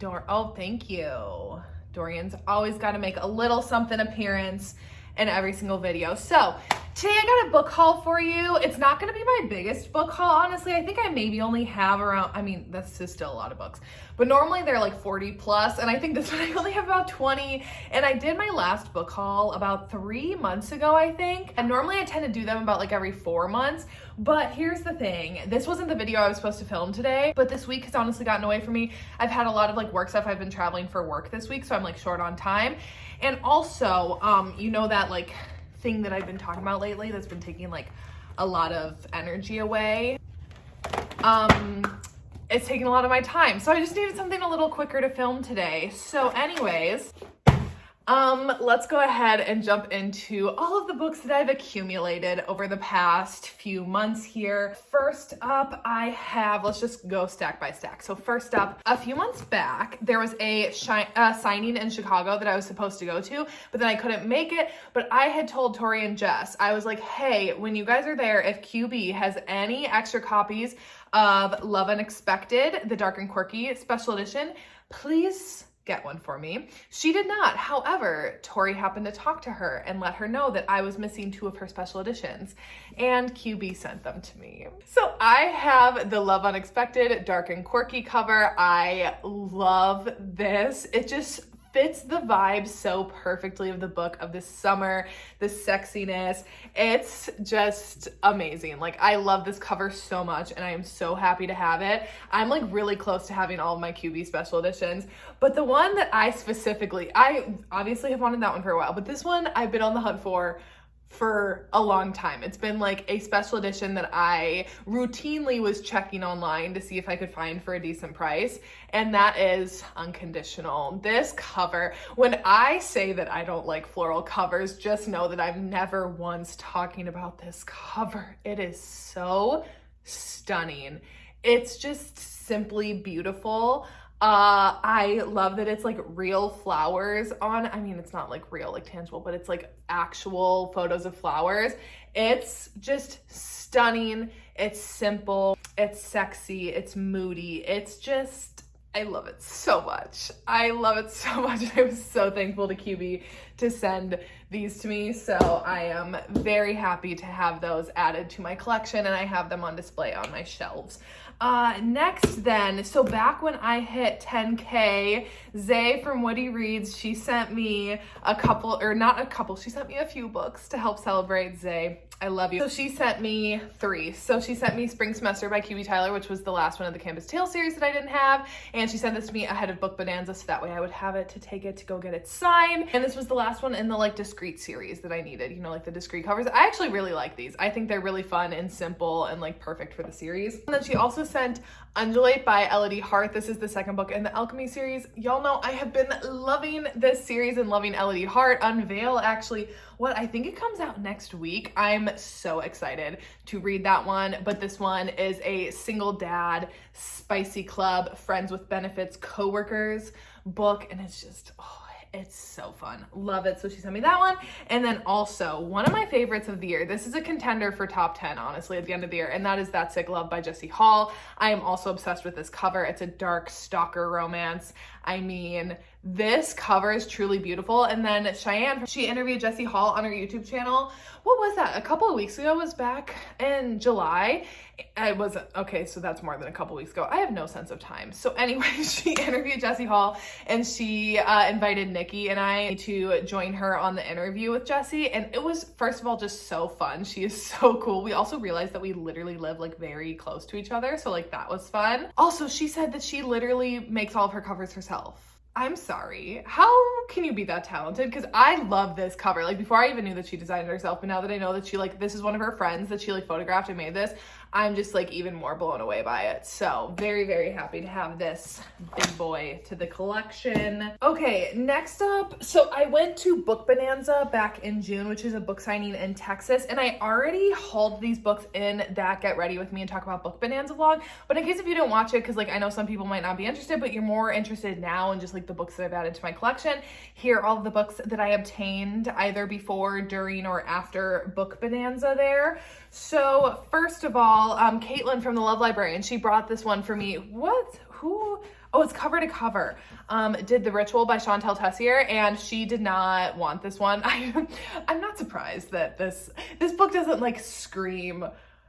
Oh, thank you. Dorian's always got to make a little something appearance in every single video. So today I got a book haul for you. It's not going to be my biggest book haul, honestly. I think I maybe only have around, this is still a lot of books, but normally they're like 40 plus, and I think this one I only have about 20, and I did my last book haul about 3 months ago, I think, and normally I tend to do them about like every 4 months, but here's the thing. This wasn't the video I was supposed to film today, but this week has honestly gotten away from me. I've had a lot of like work stuff. I've been traveling for work this week, so I'm like short on time, and also, you know that like thing that I've been talking about lately that's been taking like a lot of energy away. It's taking a lot of my time. So I just needed something a little quicker to film today. So anyways, let's go ahead and jump into all of the books that I've accumulated over the past few months here. First up, let's just go stack by stack. So first up, a few months back, there was a signing in Chicago that I was supposed to go to, but then I couldn't make it. But I had told Tori and Jess, I was like, hey, when you guys are there, if QB has any extra copies of Love Unexpected, the Dark and Quirky special edition, please get one for me. She did not. However, Tori happened to talk to her and let her know that I was missing 2 of her special editions, and QB sent them to me. So I have the Love Unexpected Dark and Quirky cover. I love this. It just fits the vibe so perfectly of the book of this summer, the sexiness. It's just amazing. Like, I love this cover so much, and I am so happy to have it. I'm like really close to having all of my QB special editions, but the one that I obviously have wanted that one for a while, but this one I've been on the hunt for a long time. It's been like a special edition that I routinely was checking online to see if I could find for a decent price, and that is Unconditional. This cover, when I say that I don't like floral covers, just know that I'm never once talking about this cover. It is so stunning. It's just simply beautiful. I love that it's like real flowers on, it's not like real, like tangible, but it's like actual photos of flowers. It's just stunning. It's simple. It's sexy. It's moody. I love it so much. I love it so much. I was so thankful to QB to send these to me. So I am very happy to have those added to my collection, and I have them on display on my shelves. Next then, so back when I hit 10K, Zay from Woody Reads, she sent me she sent me a few books to help celebrate. Zay, I love you. So she sent me 3. So she sent me Spring Semester by QB Tyler, which was the last one of the Campus Tales series that I didn't have. And she sent this to me ahead of Book Bonanza, so that way I would have it to take it to go get it signed. And this was the last one in the like discreet series that I needed, like the discreet covers. I actually really like these. I think they're really fun and simple and like perfect for the series. And then she also sent Undulate by Elodie Hart. This is the second book in the Alchemy series. Y'all know I have been loving this series and loving Elodie Hart. Unveil, actually, I think it comes out next week. I'm so excited to read that one, but this one is a single dad, spicy club, friends with benefits, coworkers book, and it's just, it's so fun. Love it. So she sent me that one. And then also one of my favorites of the year. This is a contender for top 10, honestly, at the end of the year. And that is That Sick Love by Jessie Hall. I am also obsessed with this cover. It's a dark stalker romance. This cover is truly beautiful. And then Cheyenne, she interviewed Jessie Hall on her YouTube channel. What was that? A couple of weeks ago. It was back in July. So that's more than a couple weeks ago. I have no sense of time. So anyway, she interviewed Jessie Hall, and she invited Nikki and I to join her on the interview with Jessie. And it was, first of all, just so fun. She is so cool. We also realized that we literally live like very close to each other. So like that was fun. Also, she said that she literally makes all of her covers herself. I'm sorry. How can you be that talented? Because I love this cover. Like, before I even knew that she designed it herself, but now that I know that she this is one of her friends that she photographed and made this, I'm just even more blown away by it. So very, very happy to have this big boy to the collection. Okay, next up, so I went to Book Bonanza back in June, which is a book signing in Texas, and I already hauled these books in that Get Ready With Me and Talk About Book Bonanza vlog. But in case if you didn't watch it, because I know some people might not be interested, but you're more interested now in just the books that I've added to my collection, here are all of the books that I obtained either before, during, or after Book Bonanza there. So first of all, Caitlin from the Love Librarian, she brought this one for me. Oh, it's cover to cover. Did The Ritual by Chantal Tessier, and she did not want this one. I'm not surprised that this book doesn't like scream,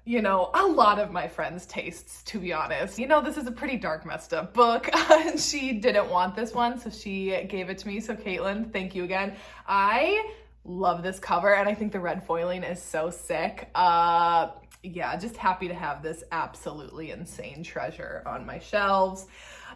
you know, a lot of my friends' tastes, to be honest. You know, this is a pretty dark, messed up book. And she didn't want this one, so she gave it to me. So Caitlin, thank you again. I love this cover, and I think the red foiling is so sick. Yeah, just happy to have this absolutely insane treasure on my shelves.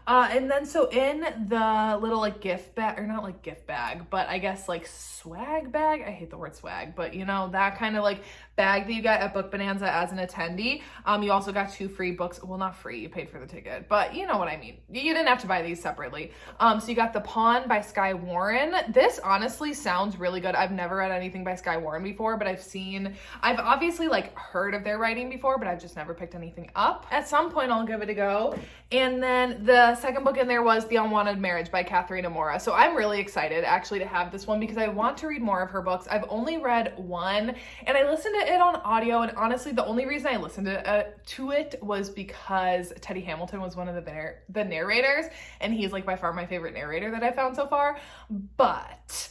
And then so in the little like gift bag, or not like gift bag, but I guess like swag bag. I hate the word swag, but you know, that kind of like bag that you get at Book Bonanza as an attendee. You also got 2 free books. Well, not free, you paid for the ticket, but you know what I mean. You didn't have to buy these separately. So you got The Pawn by Skye Warren. This honestly sounds really good. I've never read anything by Skye Warren before, but I've obviously like heard of their writing before, but I've just never picked anything up. At some point I'll give it a go. And then the second book in there was The Unwanted Marriage by Katharina Mora. So I'm really excited actually to have this one because I want to read more of her books. I've only read one, and I listened to it on audio, and honestly the only reason I listened to it was because Teddy Hamilton was one of the narrators, and he's like by far my favorite narrator that I found so far. But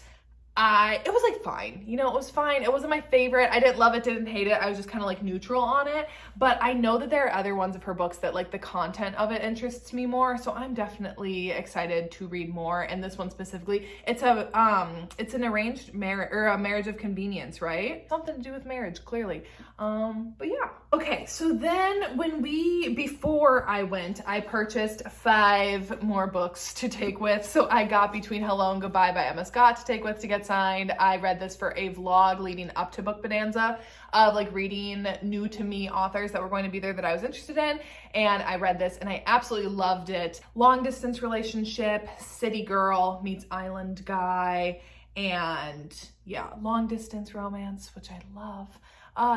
it was like fine, you know, it was fine. It wasn't my favorite. I didn't love it, didn't hate it. I was just kind of like neutral on it. But I know that there are other ones of her books that like the content of it interests me more. So I'm definitely excited to read more. And this one specifically, it's an arranged marriage or a marriage of convenience, right? Something to do with marriage, clearly. But yeah. Okay, so then before I went, I purchased 5 more books to take with. So I got Between Hello and Goodbye by Emma Scott to take with to get signed. I read this for a vlog leading up to Book Bonanza of like reading new to me authors that were going to be there that I was interested in. And I read this and I absolutely loved it. Long distance relationship, city girl meets island guy, and yeah, long distance romance, which I love.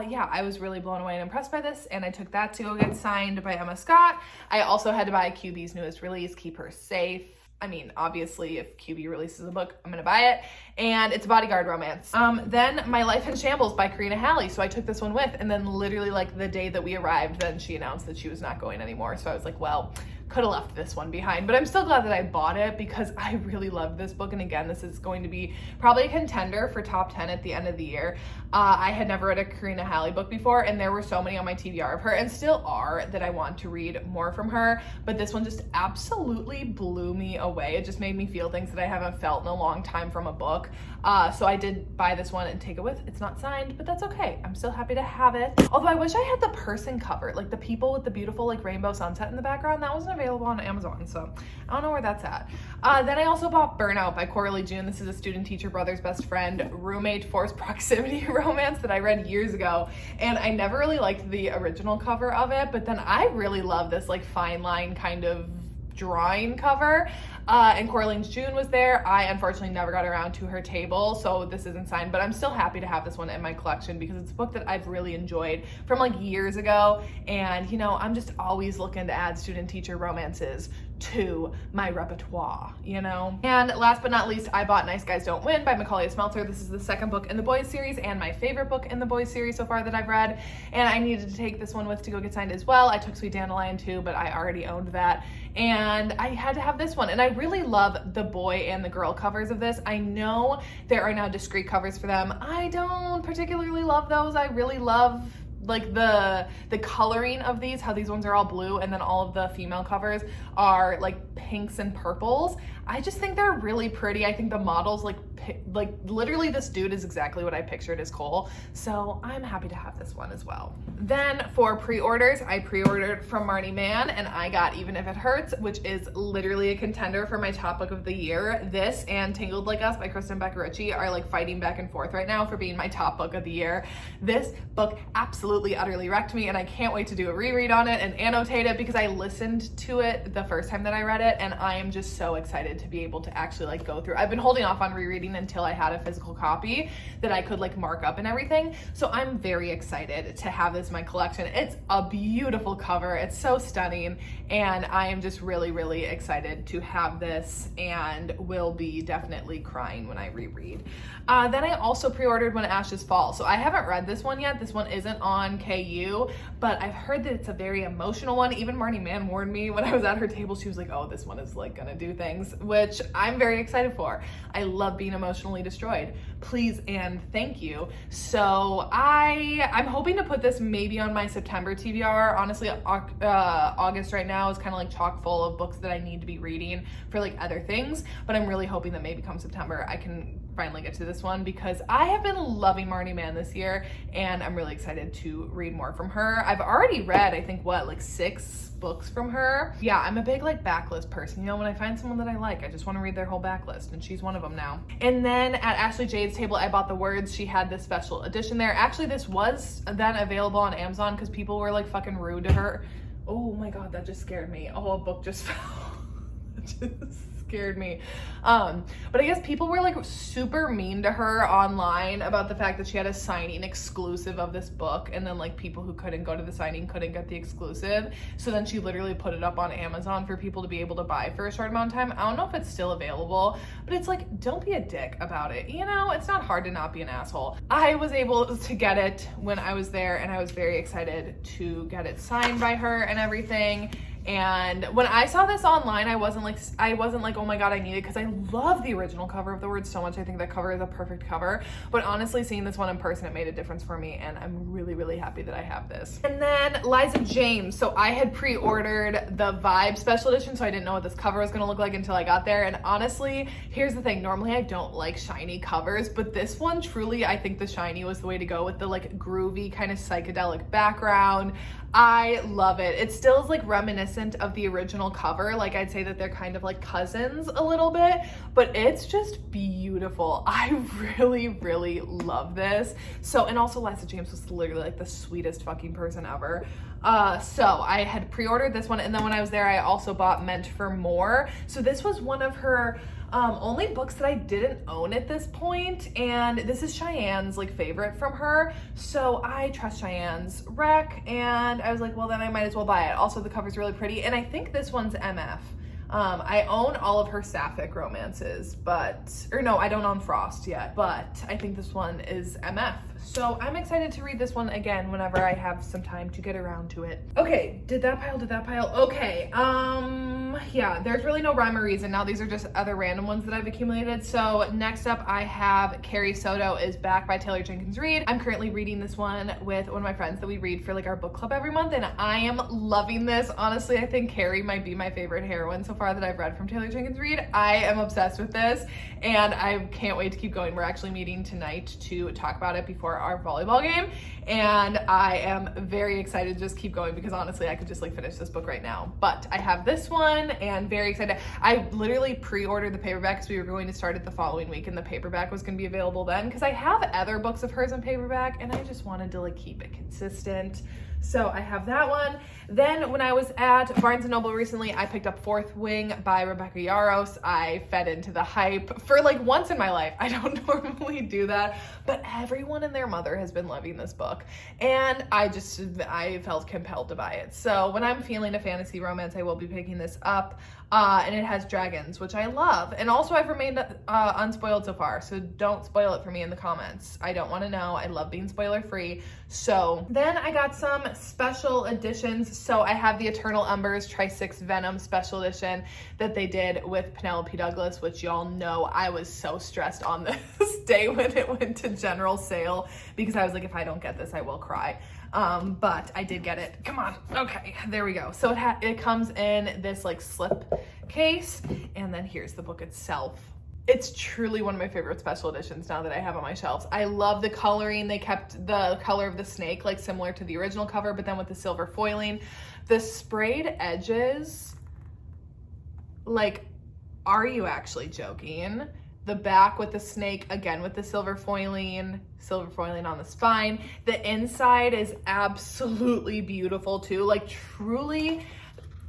Yeah, I was really blown away and impressed by this, and I took that to go get signed by Emma Scott. I also had to buy QB's newest release, Keep Her Safe. I mean, obviously, if QB releases a book, I'm gonna buy it. And it's a bodyguard romance. Then My Life in Shambles by Karina Halley. So I took this one with, and then literally like the day that we arrived, then she announced that she was not going anymore. So I was like, well, could have left this one behind, but I'm still glad that I bought it because I really loved this book. And again, this is going to be probably a contender for top 10 at the end of the year. I had never read a Karina Halley book before, and there were so many on my TBR of her, and still are, that I want to read more from her. But this one just absolutely blew me away. It just made me feel things that I haven't felt in a long time from a book. So I did buy this one and take it with. It's not signed, but that's okay. I'm still happy to have it. Although I wish I had the person cover, like the people with the beautiful like rainbow sunset in the background. That wasn't available on Amazon, so I don't know where that's at. Then I also bought Burnout by Coralie June. This is a student teacher brother's best friend roommate forced proximity romance that I read years ago, and I never really liked the original cover of it, but then I really love this like fine line kind of drawing cover. And Coralie June was there. I unfortunately never got around to her table, so this isn't signed, but I'm still happy to have this one in my collection because it's a book that I've really enjoyed from like years ago. And you know, I'm just always looking to add student teacher romances to my repertoire, you know? And last but not least, I bought Nice Guys Don't Win by Macaulay Smeltzer. This is the second book in the Boys series and my favorite book in the Boys series so far that I've read. And I needed to take this one with to go get signed as well. I took Sweet Dandelion too, but I already owned that. And I had to have this one. And I really love the boy and the girl covers of this. I know there are now discrete covers for them. I don't particularly love those. I really love like the coloring of these, how these ones are all blue and then all of the female covers are like pinks and purples. I just think they're really pretty. I think the models like literally this dude is exactly what I pictured as Cole. So I'm happy to have this one as well. Then for pre-orders, I pre-ordered from Marnie Mann and I got Even If It Hurts, which is literally a contender for my top book of the year. This and Tangled Like Us by Kristen Becker Ritchie are like fighting back and forth right now for being my top book of the year. This book absolutely utterly wrecked me and I can't wait to do a reread on it and annotate it because I listened to it the first time that I read it and I am just so excited to be able to actually like go through. I've been holding off on rereading collecting until I had a physical copy that I could like mark up and everything. So I'm very excited to have this in my collection. It's a beautiful cover. It's so stunning, and I am just really, really excited to have this, and will be definitely crying when I reread. Then I also pre-ordered When Ashes Fall. So I haven't read this one yet. This one isn't on KU, but I've heard that it's a very emotional one. Even Marnie Mann warned me when I was at her table. She was like, oh, this one is like gonna do things, which I'm very excited for. I love being emotionally destroyed. Please and thank you. So I'm hoping to put this maybe on my September TBR. Honestly, August right now is kind of like chock full of books that I need to be reading for like other things, but I'm really hoping that maybe come September I can finally get to this one, because I have been loving Marnie Mann this year, and I'm really excited to read more from her. I've already read, I think, like 6 books from her. Yeah, I'm a big like backlist person. You know, when I find someone that I like, I just want to read their whole backlist, and she's one of them now. And then at Ashley Jade's table, I bought The Words. She had this special edition there. Actually, this was then available on Amazon because people were like fucking rude to her. Oh my God, that just scared me. Oh, a book just fell. It just scared me. But I guess people were like super mean to her online about the fact that she had a signing exclusive of this book, and then like people who couldn't go to the signing couldn't get the exclusive. So then she literally put it up on Amazon for people to be able to buy for a short amount of time. I don't know if it's still available, but it's like, don't be a dick about it. You know, it's not hard to not be an asshole. I was able to get it when I was there, and I was very excited to get it signed by her and everything. And when I saw this online, I wasn't like, oh my God, I need it, because I love the original cover of The Words so much. I think that cover is a perfect cover. But honestly, seeing this one in person, it made a difference for me, and I'm really, really happy that I have this. And then Liza James. So I had pre-ordered the Vibe special edition, so I didn't know what this cover was gonna look like until I got there. And honestly, here's the thing. Normally I don't like shiny covers, but this one truly, I think the shiny was the way to go, with the like groovy kind of psychedelic background. I love it. It still is like reminiscent of the original cover. Like I'd say that they're kind of like cousins a little bit, but it's just beautiful. I really, really love this. So, and also Liza James was literally like the sweetest fucking person ever. So I had pre-ordered this one, and then when I was there, I also bought Meant for More. So this was one of her only books that I didn't own at this point, and this is Cheyenne's like favorite from her. So I trust Cheyenne's rec, and I was like, well, then I might as well buy it. Also, the cover's really pretty, and I think this one's MF. I own all of her sapphic romances, or no, I don't own Frost yet, but I think this one is MF. So I'm excited to read this one again whenever I have some time to get around to it. Okay, did that pile? Okay, yeah, there's really no rhyme or reason. Now these are just other random ones that I've accumulated. So next up I have Carrie Soto is Back by Taylor Jenkins Reid. I'm currently reading this one with one of my friends that we read for like our book club every month, and I am loving this. Honestly, I think Carrie might be my favorite heroine so far that I've read from Taylor Jenkins Reid. I am obsessed with this, and I can't wait to keep going. We're actually meeting tonight to talk about it before our volleyball game, and I am very excited to just keep going, because honestly I could just like finish this book right now. But I have this one and very excited. I literally pre-ordered the paperback because we were going to start it the following week, and the paperback was going to be available then, because I have other books of hers in paperback and I just wanted to like keep it consistent. So I have that one. Then when I was at Barnes & Noble recently, I picked up Fourth Wing by Rebecca Yarros. I fed into the hype for like once in my life. I don't normally do that, but everyone and their mother has been loving this book, and I felt compelled to buy it. So when I'm feeling a fantasy romance, I will be picking this up. And it has dragons, which I love. And also I've remained unspoiled so far, so don't spoil it for me in the comments. I don't want to know. I love being spoiler free. So then I got some special editions. So I have the Eternal Embers Tri-6 Venom special edition that they did with Penelope Douglas, which y'all know I was so stressed on this day when it went to general sale, because I was like, if I don't get this, I will cry. But I did get it. Come on. Okay, there we go. So it comes in this like slip case, and then here's the book itself. It's truly one of my favorite special editions now that I have on my shelves. I love the coloring. They kept the color of the snake like similar to the original cover, but then with the silver foiling. The sprayed edges, like, are you actually joking? The back with the snake, again with the silver foiling on the spine. The inside is absolutely beautiful too, like truly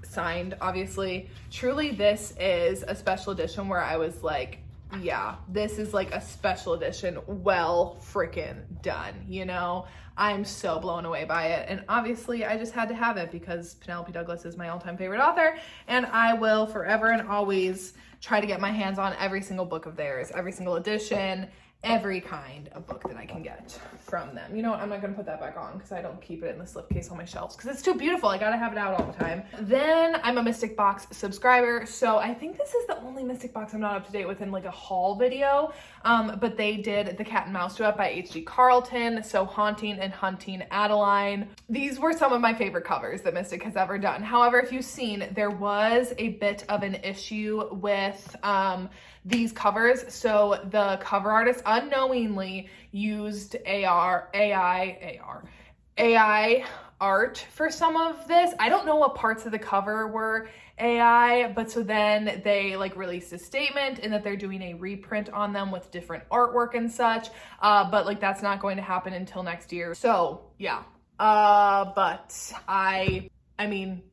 signed, obviously. Truly, this is a special edition where I was like, yeah, this is like a special edition, well freaking done, you know? I'm so blown away by it. And obviously I just had to have it because Penelope Douglas is my all-time favorite author, and I will forever and always try to get my hands on every single book of theirs, every single edition, every kind of book that I can get from them. You know what? I'm not gonna put that back on because I don't keep it in the slipcase on my shelves because it's too beautiful. I gotta have it out all the time. Then I'm a Mystic Box subscriber, so I think this is the only Mystic Box I'm not up to date with in like a haul video. But they did The Cat and Mouse Duet by H.G. Carlton, So Haunting and Hunting Adeline. These were some of my favorite covers that Mystic has ever done. However, if you've seen, there was a bit of an issue with these covers. So the cover artist unknowingly used AI art for some of this. I don't know what parts of the cover were AI, but so then they like released a statement in that they're doing a reprint on them with different artwork and such. But like that's not going to happen until next year. So yeah. But I mean,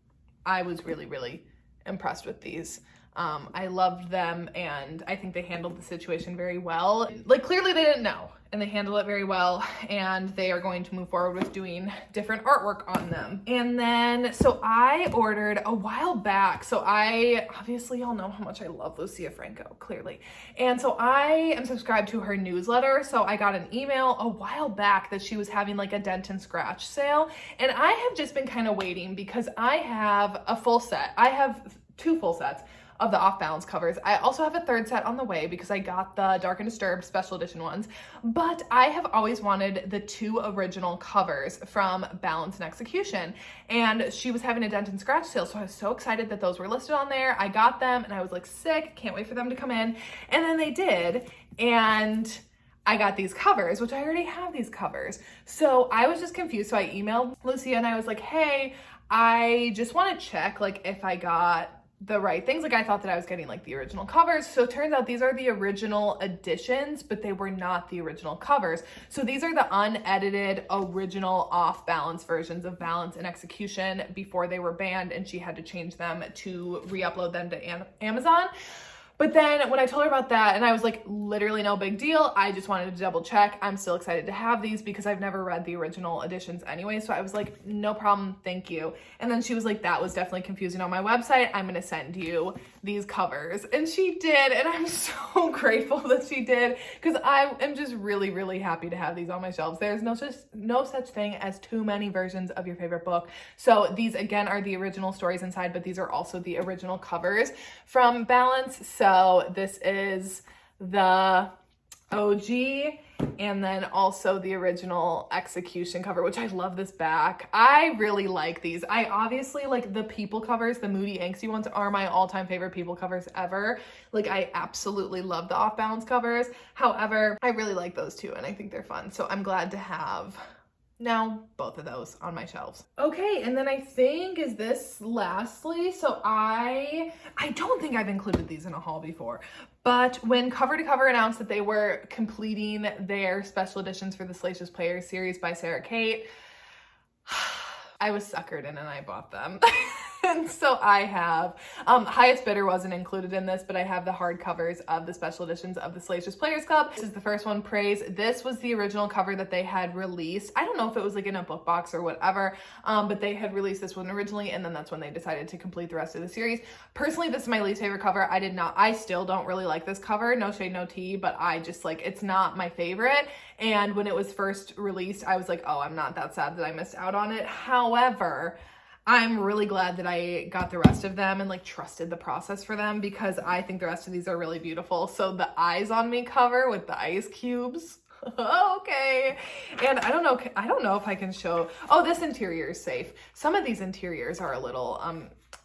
I was really, really impressed with these. I loved them, and I think they handled the situation very well. Like clearly they didn't know, and they handled it very well, and they are going to move forward with doing different artwork on them. And then, so I ordered a while back, so I, obviously y'all know how much I love Lucia Franco, clearly. And so I am subscribed to her newsletter, so I got an email a while back that she was having like a dent and scratch sale, and I have just been kind of waiting because I have a full set. I have 2 full sets of the Off Balance covers. I also have a 3rd set on the way because I got the Dark and Disturbed special edition ones, but I have always wanted the 2 original covers from Balance and Execution, and she was having a dent and scratch sale, so I was so excited that those were listed on there. I got them and I was like sick, can't wait for them to come in, and then they did, and I got these covers, which I already have these covers. So I was just confused, so I emailed Lucia and I was like, hey, I just want to check like if I got the right things. Like I thought that I was getting like the original covers. So it turns out these are the original editions, but they were not the original covers. So these are the unedited original Off Balance versions of Balance and Execution before they were banned, and she had to change them to re-upload them to Amazon. But then when I told her about that, and I was like, literally no big deal, I just wanted to double check. I'm still excited to have these because I've never read the original editions anyway. So I was like, no problem, thank you. And then she was like, that was definitely confusing on my website. I'm gonna send you these covers. And she did, and I'm so grateful that she did because I am just really, really happy to have these on my shelves. There's no such thing as too many versions of your favorite book. So these again are the original stories inside, but these are also the original covers from Balance. So this is the OG, and then also the original Execution cover, which I love this back. I really like these. I obviously like the People covers, the moody, angsty ones are my all-time favorite People covers ever. Like I absolutely love the Off Balance covers. However, I really like those too, and I think they're fun. So I'm glad to have now both of those on my shelves. Okay, and then I think, is this lastly, so I don't think I've included these in a haul before, but when Cover to Cover announced that they were completing their special editions for the Salacious Players series by Sarah Kate, I was suckered in and I bought them. And so I have, Highest Bidder wasn't included in this, but I have the hardcovers of the special editions of the Salacious Players Club. This is the first one, Praise. This was the original cover that they had released. I don't know if it was like in a book box or whatever, but they had released this one originally, and then that's when they decided to complete the rest of the series. Personally, this is my least favorite cover. I still don't really like this cover, no shade, no tea, but I just like, it's not my favorite. And when it was first released, I was like, oh, I'm not that sad that I missed out on it. However, I'm really glad that I got the rest of them and like trusted the process for them because I think the rest of these are really beautiful. So the Eyes on Me cover with the ice cubes. Okay. And I don't know if I can show, oh, this interior is safe. Some of these interiors are a little,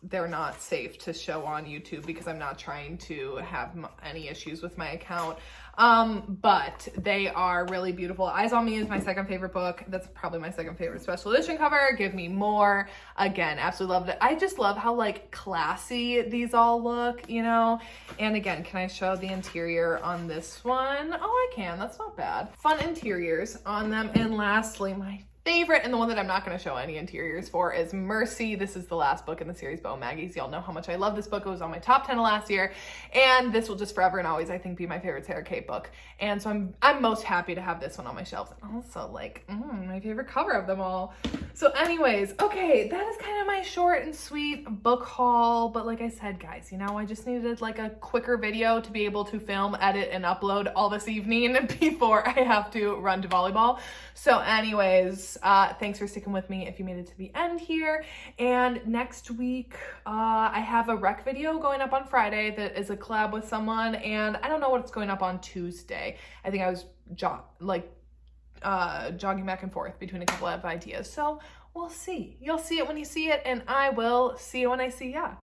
they're not safe to show on YouTube because I'm not trying to have any issues with my account. But they are really beautiful. Eyes on Me is my second favorite book. That's probably my second favorite special edition cover. Give Me More. Again, absolutely loved it. I just love how like classy these all look, you know? And again, can I show the interior on this one? Oh, I can. That's not bad. Fun interiors on them. And lastly, my favorite, and the one that I'm not going to show any interiors for, is Mercy. This is the last book in the series, Bow Maggies. Y'all know how much I love this book. It was on my top 10 of last year, and this will just forever and always, I think, be my favorite Sarah Kate book. And so I'm most happy to have this one on my shelves, and also like my favorite cover of them all. So anyways, okay, that is kind of my short and sweet book haul. But like I said, guys, you know, I just needed like a quicker video to be able to film, edit, and upload all this evening before I have to run to volleyball. So anyways, thanks for sticking with me if you made it to the end here. And next week, I have a rec video going up on Friday that is a collab with someone, and I don't know what's going up on Tuesday. I think I was jogging back and forth between a couple of ideas. So we'll see. You'll see it when you see it, and I will see it when I see ya.